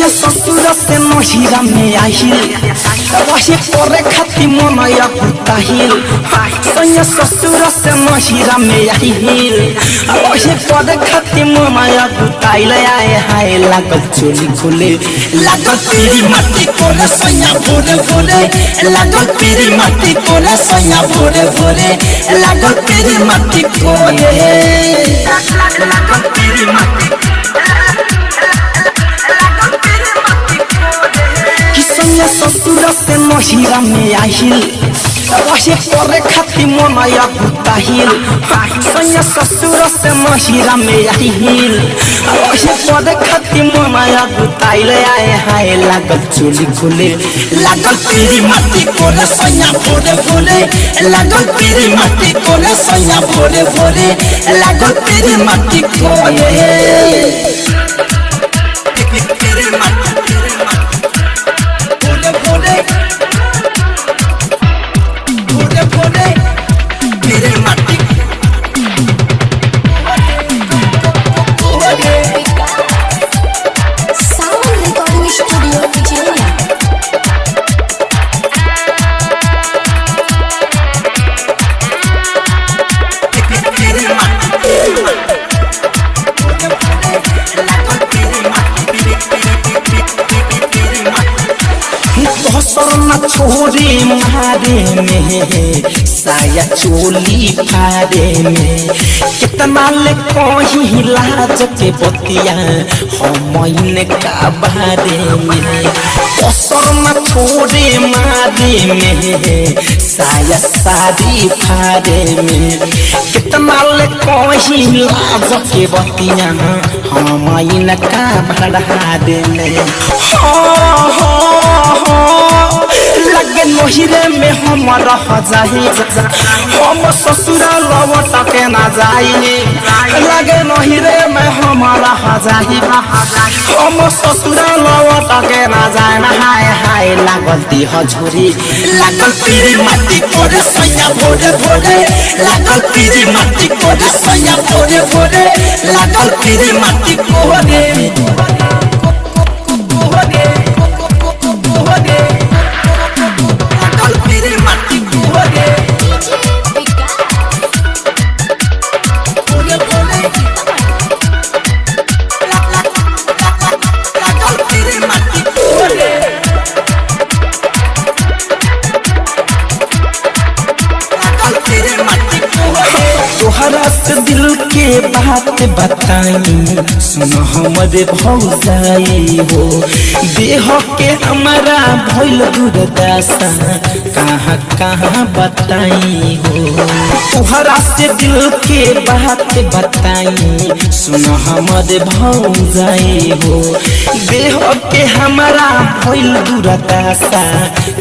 सैया ससुर से नहिरा में आहिल वही करे खाती मनया कुताहिल सैया ससुर से नहिरा में आहिल वही करे खाती मनया कुताइल आए हाय लागल चोली खुले लागल तेरी माटी कोरे सैया भोरे भोरे लागल तेरी माटी कोरे सैया भोरे भोरे लागल तेरी माटी कोरे लागल तेरी माटी सैया ससुर से नहिरा में आहिल वही करे खाती मनया कुताहिल सैया ससुर से नहिरा में आहिल वही करे खाती मनया कुताइल आए हाय लागल चोली खुले लागल तेरी माटी कोरे सैया भोरे भोरे लागल तेरी माटी कोरे सैया भोरे भोरे लागल तेरी माटी कोरे सरना छोरे मारे में साया चोली फारे में कितना ले कहीं लाज के बतिया हम का बारे में सरना छोरे मारे में साया सारी फारे में कितना ले कहीं लाज के बतिया हम का बारे में लगे नहिरे में हम रह जाही हम ससुरा लौट के ना जाई लगे नहिरे में हम रह जाही हम ससुरा लौट के ना जाए हाय हाय लागल देह झोरी लागल तेरी माटी कोरे सैया भोरे भोरे लागल तेरी माटी कोरे सैया भोरे भोरे लागल तेरी माटी कोरे तोहरा से दिल के बात बताई सुन हमरे भौजाई हो देह के हमारा भइल दुर्दशा कहाँ कहाँ बताई हो तोहरा से दिल के बात बताई सुन हमरे भौजाई हो देह के हमारा भइल दुर्दशा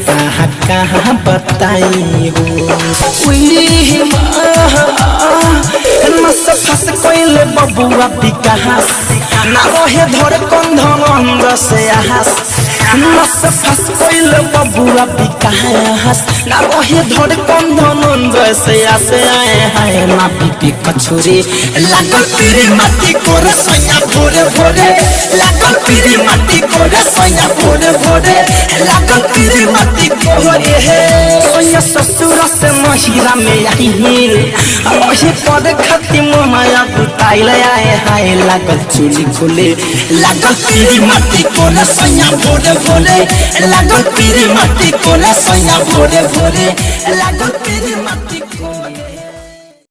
कहाँ कहाँ बताई हो नस फस कोइल बबुआ विकास ना रहे धर कंधन से आहास नस फस कोइल बबुआ विकास ना रहे धर कंधन से आसे आए हाय ना पीपी कछुरी लागल तेरी माटी कोरे सैया भोरे भोरे लागल तेरी माटी कोरे सैया भोरे भोरे लागल तेरी माटी कोरे सैया ससुर से नहिरा में आहिल वही पद खाती मनया कुताइल आए हाय लागल चोली खुले लागल तेरी माटी कोरे सैया भोरे भोरे लागल तेरी माटी कोरे सैया भोरे भोरे लागल तेरी माटी